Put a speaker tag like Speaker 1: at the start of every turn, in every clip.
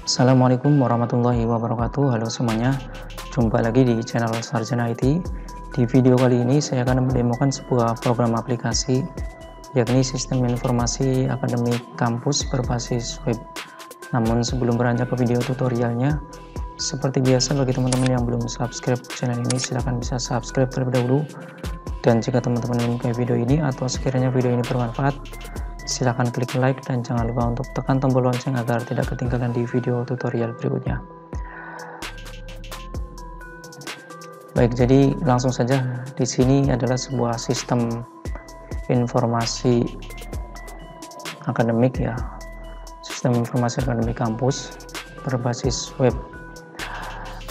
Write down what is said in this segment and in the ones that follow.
Speaker 1: Assalamualaikum warahmatullahi wabarakatuh. Halo semuanya, jumpa lagi di channel Sarjana IT. Di video kali ini saya akan mendemokan sebuah program aplikasi, yakni Sistem Informasi Akademik Kampus berbasis web. Namun sebelum beranjak ke video tutorialnya, seperti biasa bagi teman-teman yang belum subscribe channel ini, silahkan bisa subscribe terlebih dahulu. Dan jika teman-teman menyukai video ini atau sekiranya video ini bermanfaat, silahkan klik like dan jangan lupa untuk tekan tombol lonceng agar tidak ketinggalan di video tutorial berikutnya. Baik, jadi langsung saja. Di sini adalah sebuah sistem informasi akademik ya, sistem informasi akademik kampus berbasis web.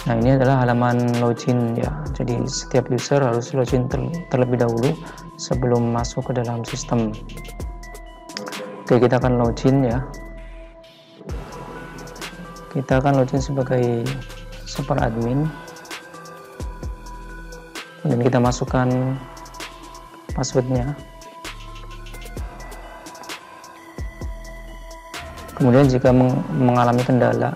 Speaker 1: Nah, ini adalah halaman login ya. Jadi setiap user harus login terlebih dahulu sebelum masuk ke dalam sistem. Oke, kita akan login ya. Kita akan login sebagai super admin. Dan kita masukkan passwordnya. Kemudian jika mengalami kendala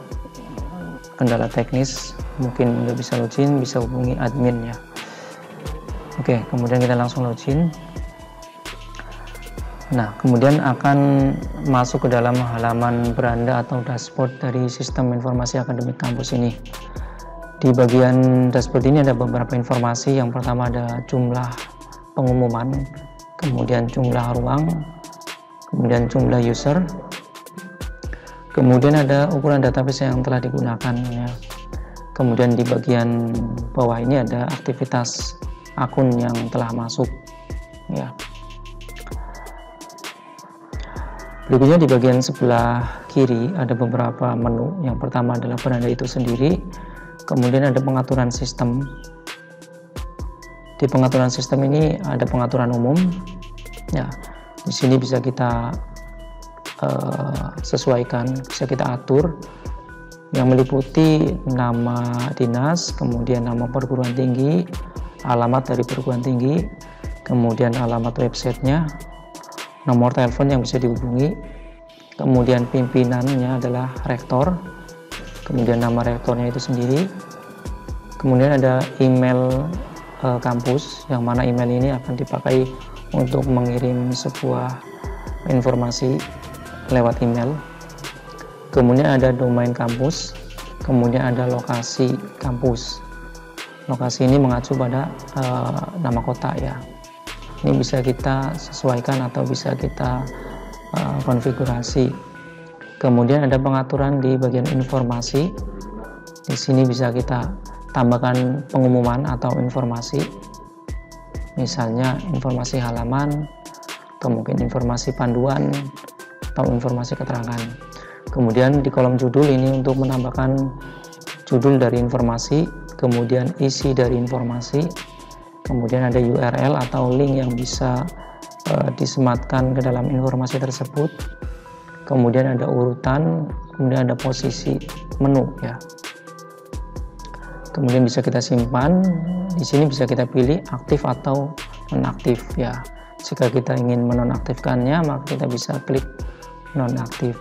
Speaker 1: teknis, mungkin nggak bisa login, bisa hubungi admin ya. Oke, kemudian kita langsung login. Nah, kemudian akan masuk ke dalam halaman beranda atau dashboard dari Sistem Informasi Akademik Kampus ini. Di bagian dashboard ini ada beberapa informasi. Yang pertama ada jumlah pengumuman, kemudian jumlah ruang, kemudian jumlah user, kemudian ada ukuran database yang telah digunakan ya. Kemudian di bagian bawah ini ada aktivitas akun yang telah masuk ya. Berikutnya di bagian sebelah kiri ada beberapa menu. Yang pertama adalah beranda itu sendiri, kemudian ada pengaturan sistem. Di pengaturan sistem ini ada pengaturan umum ya. Di sini bisa kita sesuaikan, bisa kita atur, yang meliputi nama dinas, kemudian nama perguruan tinggi, alamat dari perguruan tinggi, kemudian alamat websitenya, nomor telepon yang bisa dihubungi, kemudian pimpinannya adalah rektor, kemudian nama rektornya itu sendiri, kemudian ada email kampus, yang mana email ini akan dipakai untuk mengirim sebuah informasi lewat email, kemudian ada domain kampus, kemudian ada lokasi kampus. Lokasi ini mengacu pada nama kota ya. Ini bisa kita sesuaikan atau bisa kita konfigurasi. Kemudian ada pengaturan di bagian informasi. Di sini bisa kita tambahkan pengumuman atau informasi. Misalnya informasi halaman, atau mungkin informasi panduan, atau informasi keterangan. Kemudian di kolom judul ini untuk menambahkan judul dari informasi, kemudian isi dari informasi. Kemudian ada URL atau link yang bisa disematkan ke dalam informasi tersebut. Kemudian ada urutan, kemudian ada posisi menu ya. Kemudian bisa kita simpan. Di sini bisa kita pilih aktif atau nonaktif ya. Jika kita ingin menonaktifkannya, maka kita bisa klik nonaktif.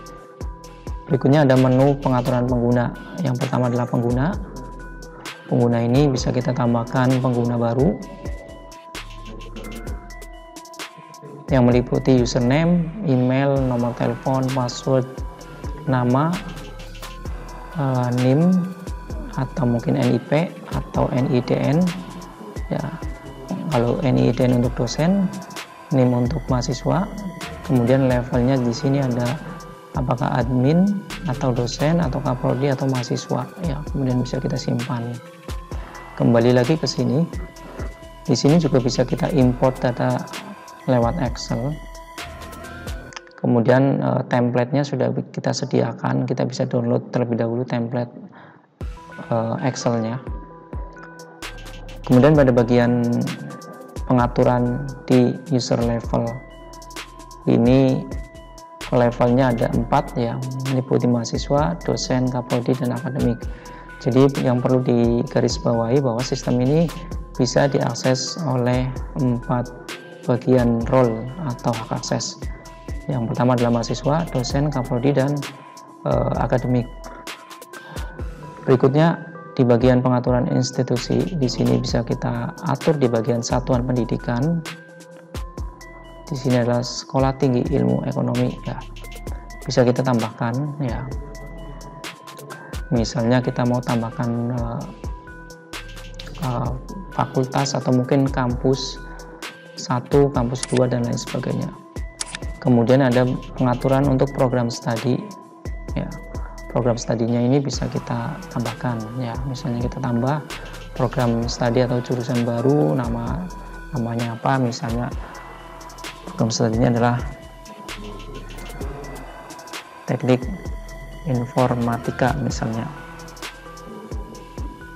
Speaker 1: Berikutnya ada menu pengaturan pengguna. Yang pertama adalah pengguna. Pengguna ini bisa kita tambahkan pengguna baru yang meliputi username, email, nomor telepon, password, nama, NIM atau mungkin NIP atau NIDN ya. Kalau NIDN untuk dosen, NIM untuk mahasiswa. Kemudian levelnya di sini ada apakah admin atau dosen atau kaprodi atau mahasiswa ya. Kemudian bisa kita simpan. Kembali lagi ke sini. Di sini juga bisa kita import data lewat Excel. Kemudian template-nya sudah kita sediakan, kita bisa download terlebih dahulu template Excel-nya. Kemudian pada bagian pengaturan di user level ini levelnya ada 4 ya, meliputi mahasiswa, dosen, kaprodi, dan akademik. Jadi yang perlu digarisbawahi bahwa sistem ini bisa diakses oleh 4 bagian role atau hak akses. Yang pertama adalah mahasiswa, dosen, kaprodi, dan akademik. Berikutnya di bagian pengaturan institusi, di sini bisa kita atur di bagian satuan pendidikan. Di sini adalah Sekolah Tinggi Ilmu Ekonomi ya. Bisa kita tambahkan ya. Misalnya kita mau tambahkan fakultas atau mungkin kampus 1, kampus 2 dan lain sebagainya. Kemudian ada pengaturan untuk program studi ya. Program studinya ini bisa kita tambahkan ya. Misalnya kita tambah program studi atau jurusan baru, namanya apa, misalnya program studinya adalah teknik informatika misalnya.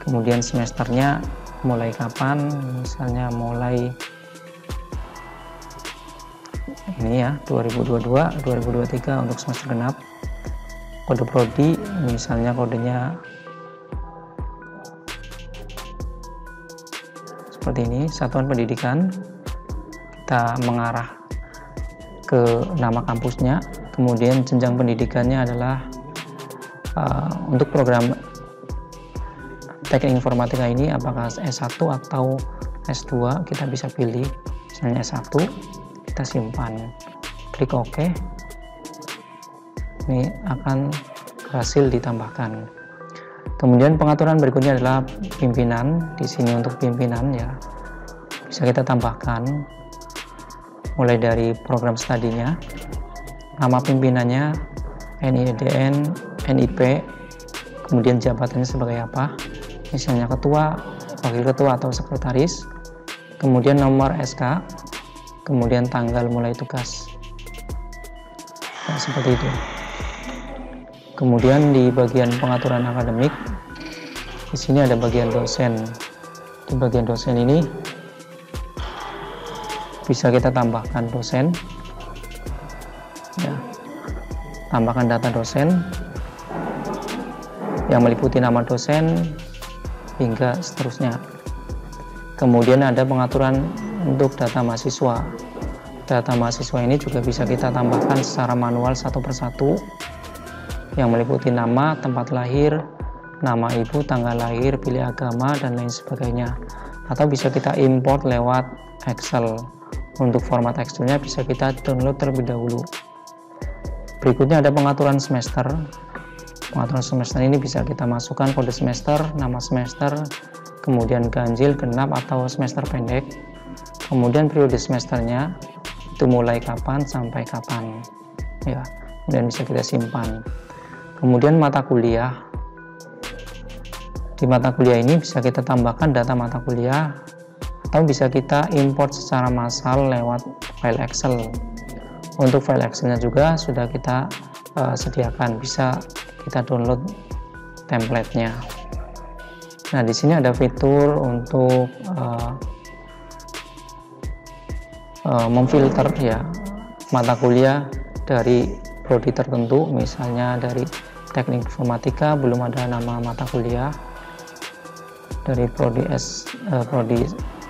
Speaker 1: Kemudian semesternya mulai kapan, misalnya mulai ini ya 2022-2023 untuk semester genap. Kode prodi misalnya kodenya seperti ini, satuan pendidikan, kita mengarah ke nama kampusnya. Kemudian jenjang pendidikannya adalah untuk program teknik informatika ini apakah S1 atau S2, kita bisa pilih. Misalnya S1, kita simpan, klik OK. Ini akan berhasil ditambahkan. Kemudian pengaturan berikutnya adalah pimpinan. Di sini untuk pimpinan ya bisa kita tambahkan mulai dari program studinya, nama pimpinannya, NIDN, NIP, kemudian jabatannya sebagai apa, misalnya ketua, wakil ketua atau sekretaris, kemudian nomor SK, kemudian tanggal mulai tugas. Nah, seperti itu. Kemudian di bagian pengaturan akademik, di sini ada bagian dosen. Di bagian dosen ini bisa kita tambahkan dosen, ya, tambahkan data dosen yang meliputi nama dosen hingga seterusnya. Kemudian ada pengaturan untuk data mahasiswa. Data mahasiswa ini juga bisa kita tambahkan secara manual satu persatu, yang meliputi nama, tempat lahir, nama ibu, tanggal lahir, pilih agama, dan lain sebagainya. Atau bisa kita import lewat Excel. Untuk format Excelnya bisa kita download terlebih dahulu. Berikutnya ada pengaturan semester. Pengaturan semester ini bisa kita masukkan kode semester, nama semester, kemudian ganjil, genap, atau semester pendek. Kemudian periode semesternya itu mulai kapan sampai kapan ya, kemudian bisa kita simpan. Kemudian mata kuliah, di mata kuliah ini bisa kita tambahkan data mata kuliah atau bisa kita import secara massal lewat file Excel. Untuk file Excelnya juga sudah kita sediakan, bisa kita download templatenya. Nah, di sini ada fitur untuk memfilter ya mata kuliah dari prodi tertentu, misalnya dari teknik informatika belum ada nama mata kuliah, dari prodi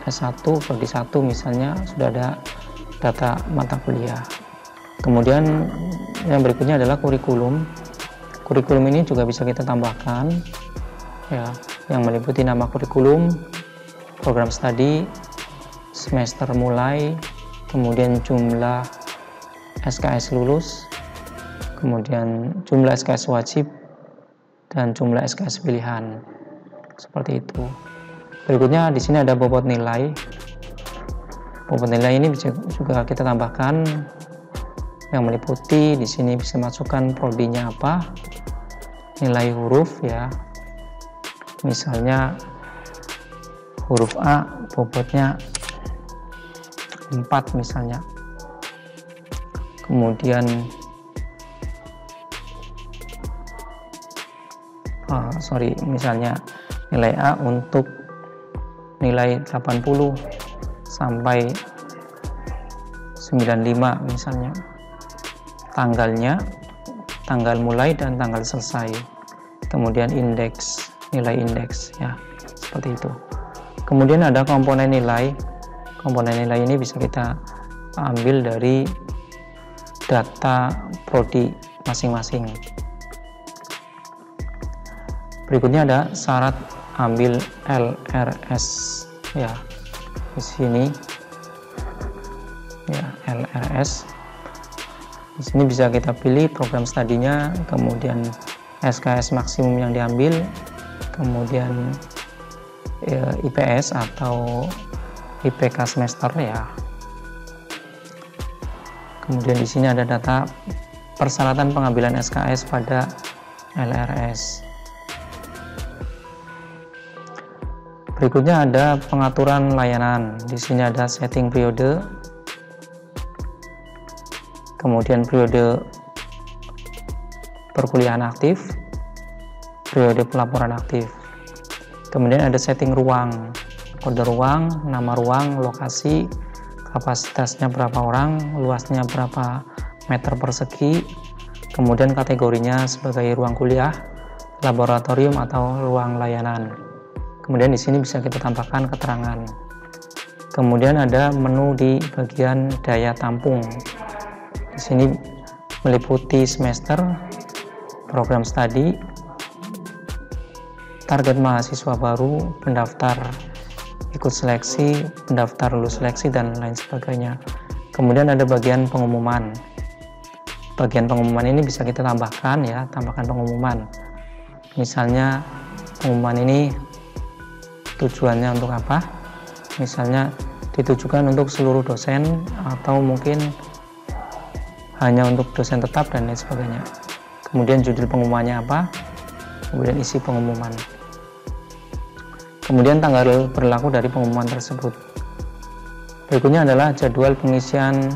Speaker 1: S1, prodi 1 misalnya sudah ada data mata kuliah. Kemudian yang berikutnya adalah kurikulum. Kurikulum ini juga bisa kita tambahkan ya, yang meliputi nama kurikulum, program studi, semester mulai, kemudian jumlah SKS lulus, kemudian jumlah SKS wajib, dan jumlah SKS pilihan. Seperti itu. Berikutnya di sini ada bobot nilai. Bobot nilai ini bisa juga kita tambahkan, yang meliputi di sini bisa masukkan prodinya apa, nilai huruf ya. Misalnya huruf A bobotnya 4 misalnya. Kemudian misalnya nilai A untuk nilai 80 sampai 95 misalnya. Tanggalnya, tanggal mulai dan tanggal selesai. Kemudian indeks, nilai indeks ya, seperti itu. Kemudian ada komponen nilai. Komponen nilai ini bisa kita ambil dari data prodi masing-masing. Berikutnya ada syarat ambil LRS ya, di sini ya, LRS. Di sini bisa kita pilih program studinya, kemudian SKS maksimum yang diambil, kemudian IPS atau IPK semester ya. Kemudian di sini ada data persyaratan pengambilan SKS pada LRS. Berikutnya ada pengaturan layanan. Di sini ada setting periode, kemudian periode perkuliahan aktif, periode pelaporan aktif. Kemudian ada setting ruang, kode ruang, nama ruang, lokasi, kapasitasnya berapa orang, luasnya berapa meter persegi, kemudian kategorinya sebagai ruang kuliah, laboratorium atau ruang layanan. Kemudian di sini bisa kita tambahkan keterangan. Kemudian ada menu di bagian daya tampung. Di sini meliputi semester, program studi, target mahasiswa baru, pendaftar ikut seleksi, pendaftar lulus seleksi, dan lain sebagainya. Kemudian ada bagian pengumuman. Bagian pengumuman ini bisa kita tambahkan ya, tambahkan pengumuman. Misalnya pengumuman ini tujuannya untuk apa? Misalnya ditujukan untuk seluruh dosen atau mungkin hanya untuk dosen tetap dan lain sebagainya. Kemudian judul pengumumannya apa? Kemudian isi pengumuman. Kemudian tanggal berlaku dari pengumuman tersebut. Berikutnya adalah jadwal pengisian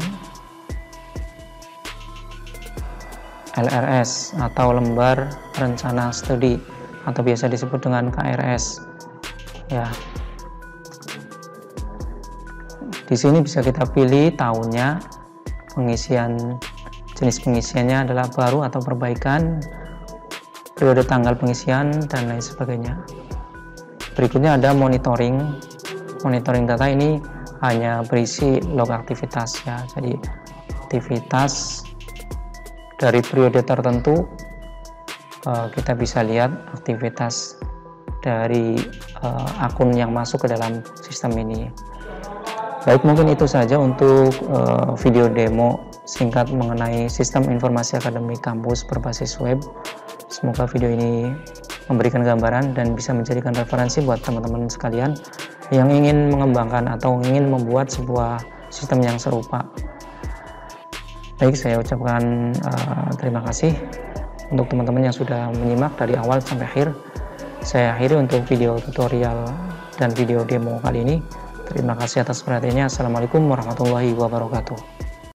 Speaker 1: LRS atau lembar rencana studi atau biasa disebut dengan KRS. Ya. Di sini bisa kita pilih tahunnya, pengisian, jenis pengisiannya adalah baru atau perbaikan, periode tanggal pengisian, dan lain sebagainya. Berikutnya ada monitoring. Monitoring data ini hanya berisi log aktivitas ya. Jadi aktivitas dari periode tertentu kita bisa lihat aktivitas dari akun yang masuk ke dalam sistem ini. Baik, mungkin itu saja untuk video demo singkat mengenai sistem informasi akademik kampus berbasis web. Semoga video ini memberikan gambaran dan bisa menjadikan referensi buat teman-teman sekalian yang ingin mengembangkan atau ingin membuat sebuah sistem yang serupa. Baik, saya ucapkan terima kasih untuk teman-teman yang sudah menyimak dari awal sampai akhir. Saya akhiri untuk video tutorial dan video demo kali ini. Terima kasih atas perhatiannya. Assalamualaikum warahmatullahi wabarakatuh.